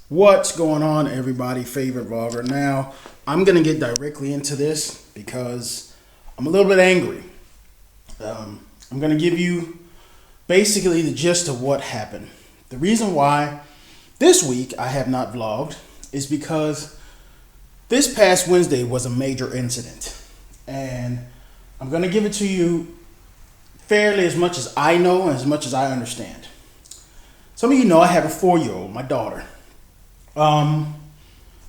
What's going on, everybody? Favorite vlogger. Now, I'm going to get directly into this because I'm a little bit angry. I'm going to give you basically the gist of what happened. The reason why this week I have not vlogged is because this past Wednesday was a major incident. And I'm going to give it to you fairly as much as I know and as much as I understand. Some of you know I have a 4-year-old, my daughter.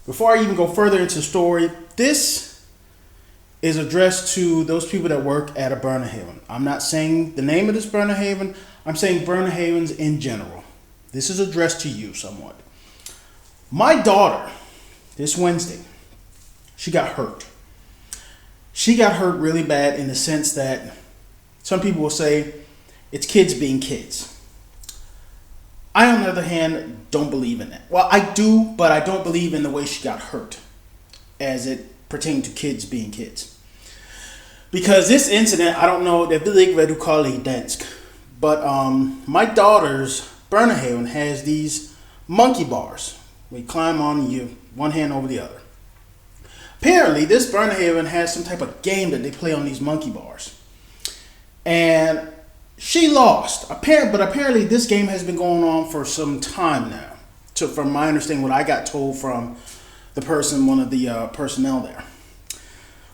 Before I even go further into the story, this is addressed to those people that work at a burner haven. I'm not saying the name of this burner haven. I'm saying burner havens in general. This is addressed to you somewhat. My daughter, this Wednesday, she got hurt. She got hurt really bad in the sense that some people will say it's kids being kids. I, on the other hand, don't believe in that. Well, I do, but I don't believe in the way she got hurt as it pertained to kids being kids. Because this incident, I don't know, det ved ikke, hvad du kalder I dansk, but my daughter's burner haven has these monkey bars. We climb on you, one hand over the other. Apparently, this burner haven has some type of game that they play on these monkey bars. And she lost, but apparently this game has been going on for some time now. From my understanding, what I got told from the person, one of the personnel there.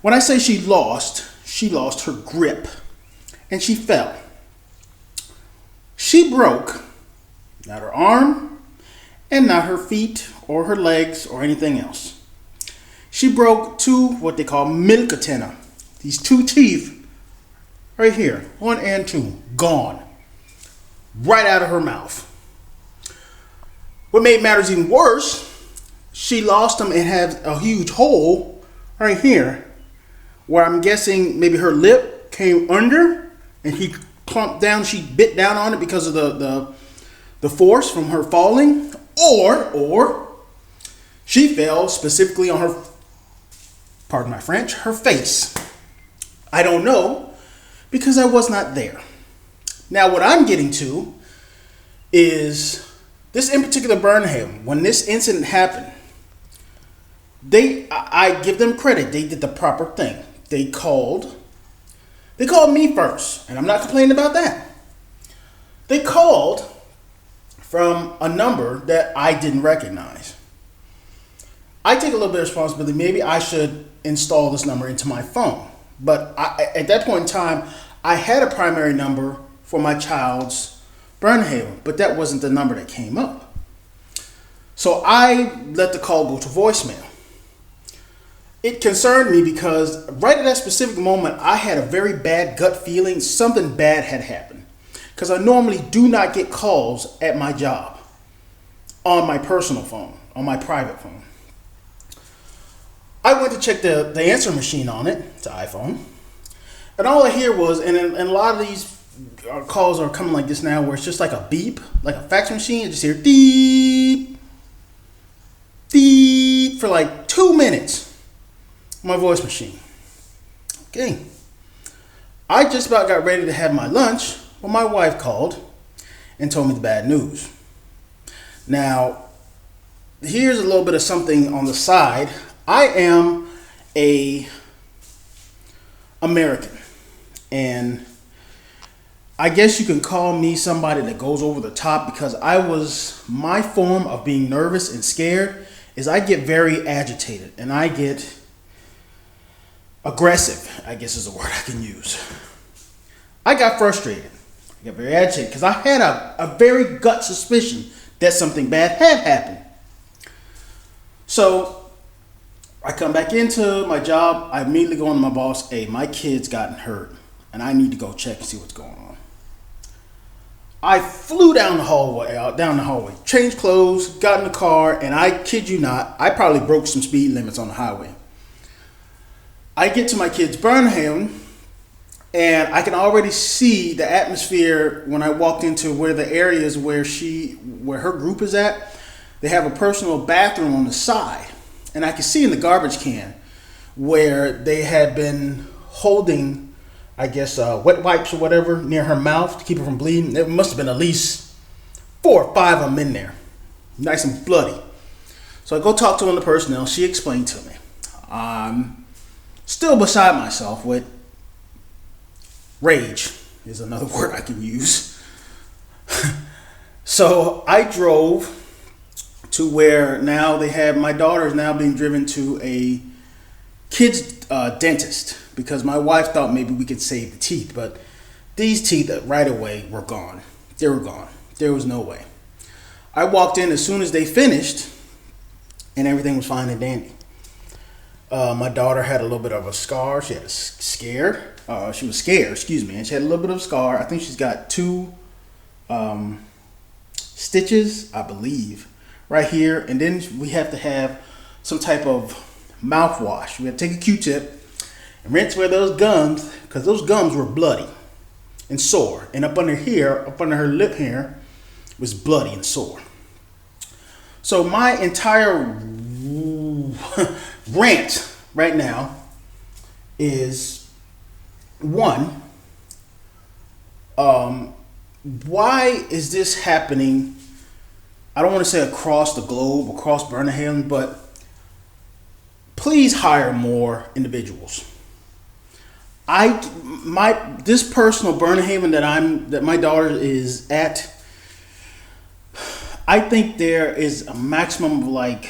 When I say she lost her grip and she fell. She broke not her arm and not her feet or her legs or anything else. She broke two, what they call mælketænder. These two teeth right here, 1 and 2, gone. Right out of her mouth. What made matters even worse, she lost them and had a huge hole right here where I'm guessing maybe her lip came under and she clumped down, she bit down on it because of the force from her falling, or she fell specifically on her, pardon my French, her face. I don't know, because I was not there. Now, what I'm getting to is this in particular burn haven. When this incident happened, I give them credit. They did the proper thing. They called me first, and I'm not complaining about that. They called from a number that I didn't recognize. I take a little bit of responsibility. Maybe I should install this number into my phone. But at that point in time, I had a primary number for my child's burn haven, but that wasn't the number that came up. So I let the call go to voicemail. It concerned me because right at that specific moment, I had a very bad gut feeling something bad had happened. Because I normally do not get calls at my job on my personal phone, on my private phone. I went to check the answer machine on it. It's an iPhone. And all I hear was, and a lot of these calls are coming like this now where it's just like a beep, like a fax machine. You just hear beep, beep for like 2 minutes on my voice machine. Okay. I just about got ready to have my lunch when my wife called and told me the bad news. Now, here's a little bit of something on the side. I am a American, and I guess you can call me somebody that goes over the top because my form of being nervous and scared is I get very agitated and I get aggressive, I guess is a word I can use. I got frustrated. I got very agitated because I had a very gut suspicion that something bad had happened. So I come back into my job. I immediately go on to my boss. Hey, my kid's gotten hurt, and I need to go check and see what's going on. I flew down the hallway, changed clothes, got in the car, and I kid you not, I probably broke some speed limits on the highway. I get to my kid's burn haven, and I can already see the atmosphere when I walked into where the areas where her group is at. They have a personal bathroom on the side. And I could see in the garbage can where they had been holding, I guess, wet wipes or whatever near her mouth to keep her from bleeding. There must have been at least 4 or 5 of them in there. Nice and bloody. So I go talk to one of the personnel. She explained to me. I'm still beside myself with rage is another word I can use. So I drove to where now they have, my daughter is now being driven to a kid's dentist because my wife thought maybe we could save the teeth, but these teeth right away were gone. They were gone. There was no way. I walked in as soon as they finished and everything was fine and dandy. My daughter had a little bit of a scar. She had she was scared, excuse me, and she had a little bit of a scar. I think she's got 2 stitches, I believe, right here. And then we have to have some type of mouthwash. We have to take a Q-tip and rinse away those gums because those gums were bloody and sore. And up under here, up under her lip here, was bloody and sore. So my entire rant right now is, one, why is this happening? I don't want to say across the globe, across Birmingham, but please hire more individuals. This personal Birmingham that my daughter is at, I think there is a maximum of like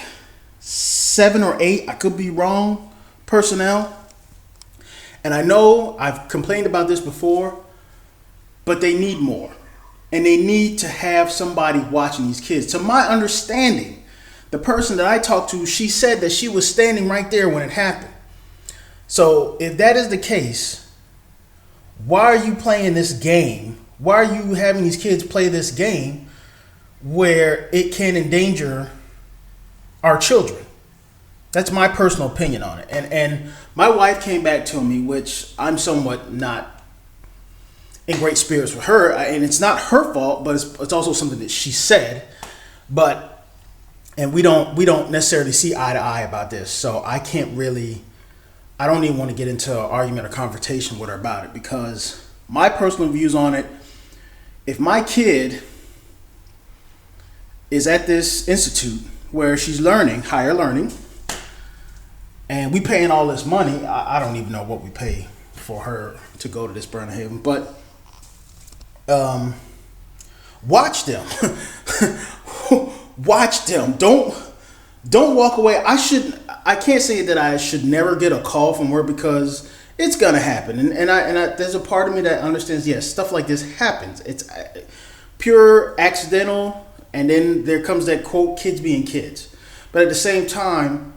7 or 8, I could be wrong, personnel. And I know I've complained about this before, but they need more. And they need to have somebody watching these kids. To my understanding, the person that I talked to, she said that she was standing right there when it happened. So if that is the case, why are you playing this game? Why are you having these kids play this game where it can endanger our children? That's my personal opinion on it. And my wife came back to me, which I'm somewhat not in great spirits with her, and it's not her fault, but it's also something that she said. And we don't necessarily see eye to eye about this, so I don't even want to get into an argument or confrontation with her about it, because my personal views on it, if my kid is at this institute where she's learning, higher learning, and we paying all this money, I don't even know what we pay for her to go to this Birmingham, but watch them. Watch them. Don't walk away. I can't say that I should never get a call from her, because it's gonna happen. And I there's a part of me that understands, yes, stuff like this happens. It's pure accidental, and then there comes that quote, kids being kids. But at the same time,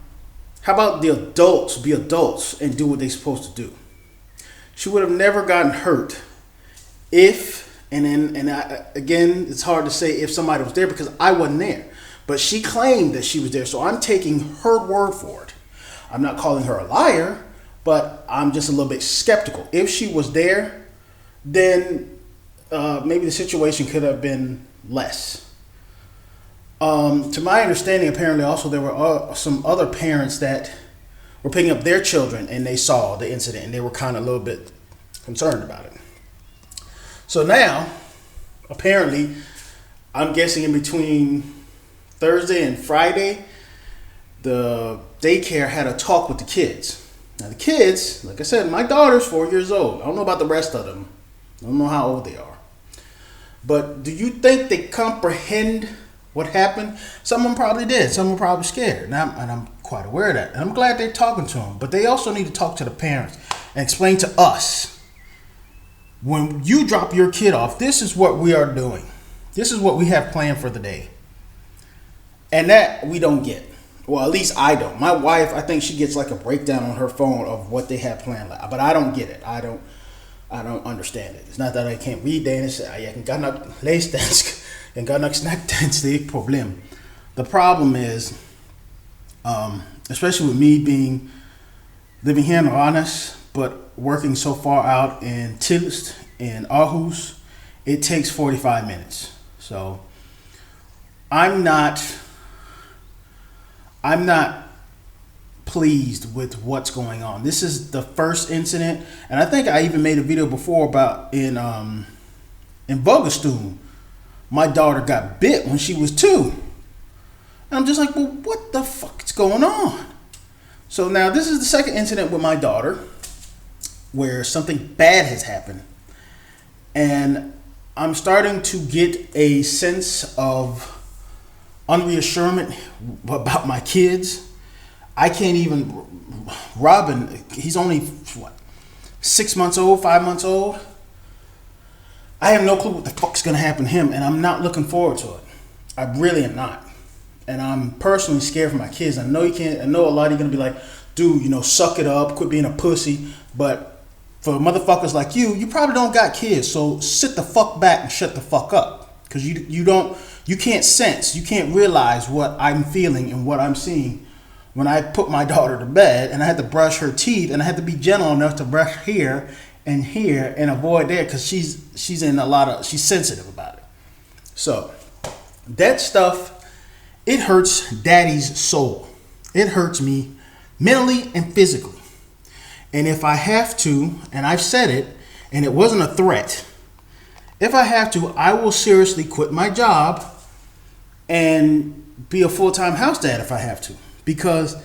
how about the adults be adults and do what they're supposed to do? She would have never gotten hurt if, again, it's hard to say if somebody was there because I wasn't there. But she claimed that she was there, so I'm taking her word for it. I'm not calling her a liar, but I'm just a little bit skeptical. If she was there, then maybe the situation could have been less. To my understanding, apparently also there were some other parents that were picking up their children and they saw the incident and they were kind of a little bit concerned about it. So now, apparently, I'm guessing in between Thursday and Friday, the daycare had a talk with the kids. Now the kids, like I said, my daughter's 4 years old. I don't know about the rest of them. I don't know how old they are. But do you think they comprehend what happened? Some of them probably did. Some were probably scared. And I'm quite aware of that. And I'm glad they're talking to them. But they also need to talk to the parents and explain to us, when you drop your kid off, this is what we are doing. This is what we have planned for the day. And that we don't get. Well, at least I don't. My wife, I think she gets like a breakdown on her phone of what they have planned. But I don't get it. I don't understand it. It's not that I can't read Danish. Jeg kan godt nok læse dansk. Jeg kan godt nok snakke dansk. Det er ikke et problem. The problem is, especially with me living here in Randers, but working so far out in Tilst and Aarhus, it takes 45 minutes. So I'm not pleased with what's going on. This is the first incident, and I think I even made a video before about in Vuggestuen, my daughter got bit when she was 2. And I'm just like, well, what the fuck is going on? So now this is the second incident with my daughter where something bad has happened. And I'm starting to get a sense of unreassurance about my kids. I can't even, Robin, he's only, 6 months old, 5 months old. I have no clue what the fuck's going to happen to him, and I'm not looking forward to it. I really am not. And I'm personally scared for my kids. I know you can't, I know a lot of you are going to be like, dude, suck it up, quit being a pussy. But for motherfuckers like you probably don't got kids, so sit the fuck back and shut the fuck up. Because you can't sense, you can't realize what I'm feeling and what I'm seeing when I put my daughter to bed and I had to brush her teeth and I had to be gentle enough to brush here and avoid there because she's in a lot of, she's sensitive about it. So that stuff, it hurts daddy's soul. It hurts me mentally and physically. And if I have to, and I've said it, and it wasn't a threat, if I have to, I will seriously quit my job and be a full-time house dad if I have to. Because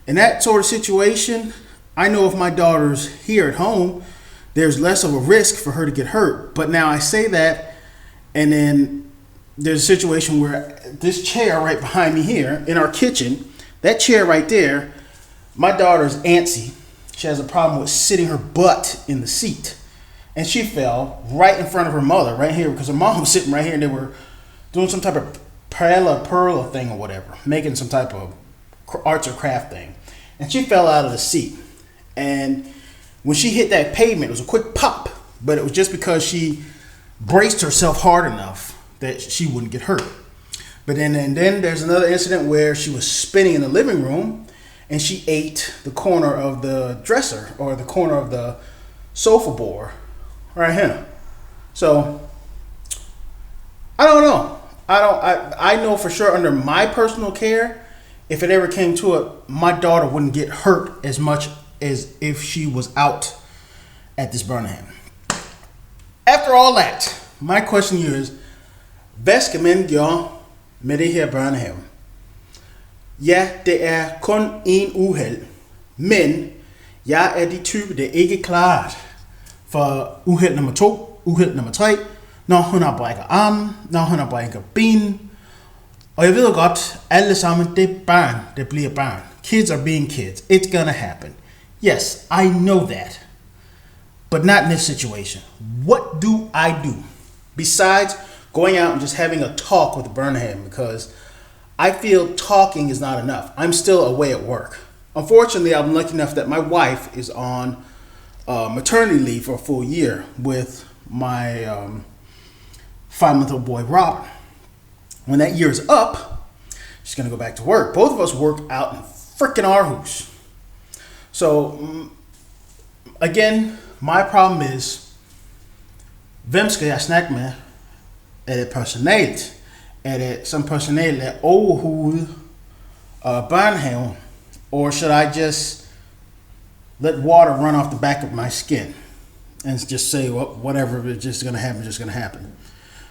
in that sort of situation, I know if my daughter's here at home, there's less of a risk for her to get hurt. But now I say that, and then there's a situation where this chair right behind me here in our kitchen, that chair right there, my daughter's antsy. She has a problem with sitting her butt in the seat. And she fell right in front of her mother, right here, because her mom was sitting right here and they were doing some type of pearl thing or whatever, making some type of arts or craft thing. And she fell out of the seat. And when she hit that pavement, it was a quick pop, but it was just because she braced herself hard enough that she wouldn't get hurt. But then there's another incident where she was spinning in the living room and she ate the corner of the dresser or the corner of the sofa board right here. So I don't know. I know for sure under my personal care, if it ever came to it, my daughter wouldn't get hurt as much as if she was out at this Birmingham. After all that, my question to you is, hvad skal man gøre med det her børnehave? Ja, det kun en uheld, men jeg de type, der ikke klaret for uheld nummer 2, uheld nummer 3, når hun har brækket armen, når hun har brækket benen. Og jeg ved godt, alle sammen, det børn, der bliver børn. Kids are being kids. It's gonna happen. Yes, I know that. But not in this situation. What do I do? Besides going out and just having a talk with Burnham, because I feel talking is not enough. I'm still away at work. Unfortunately, I'm lucky enough that my wife is on maternity leave for a full year with my 5-month-old boy, Robin. When that year is up, she's going to go back to work. Both of us work out in freaking Aarhus. So, again, my problem is, hvem skal jeg snakke med? Det personalet? Det som personalet overhovedet børnehaven? Or should I just let water run off the back of my skin and just say, well, whatever, it's just going to happen, just going to happen?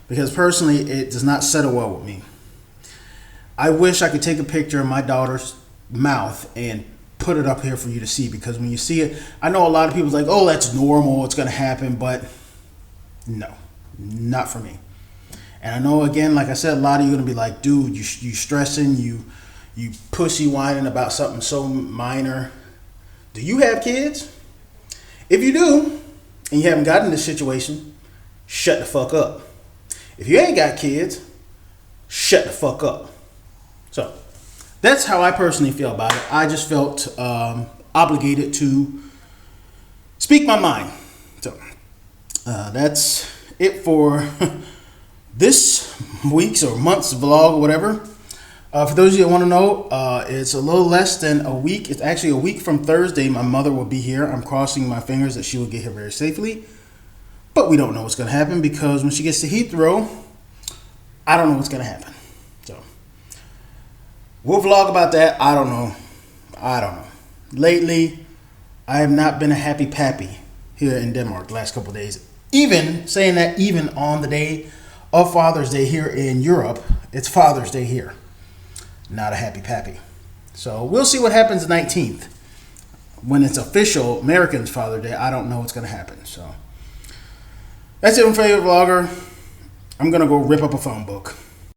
Because personally, it does not settle well with me. I wish I could take a picture of my daughter's mouth and put it up here for you to see, because when you see it, I know a lot of people's like, oh, that's normal, it's going to happen, but no, not for me. And I know, again, like I said, a lot of you are going to be like, dude, you stressing, you pussy whining about something so minor. Do you have kids? If you do, and you haven't gotten this situation, shut the fuck up. If you ain't got kids, shut the fuck up. So that's how I personally feel about it. I just felt obligated to speak my mind. So that's it for this week's or month's vlog or whatever. For those of you that want to know, it's a little less than a week. It's actually a week from Thursday. My mother will be here. I'm crossing my fingers that she will get here very safely. But we don't know what's going to happen, because when she gets to Heathrow, I don't know what's going to happen. So we'll vlog about that. I don't know. Lately, I have not been a happy pappy here in Denmark the last couple of days. Even saying that, even on the day of Father's Day here in Europe, it's Father's Day here. not a happy pappy. So we'll see what happens the 19th. When it's official Americans Father's Day, I don't know what's going to happen. So that's it from Favorite Vlogger. I'm going to go rip up a phone book.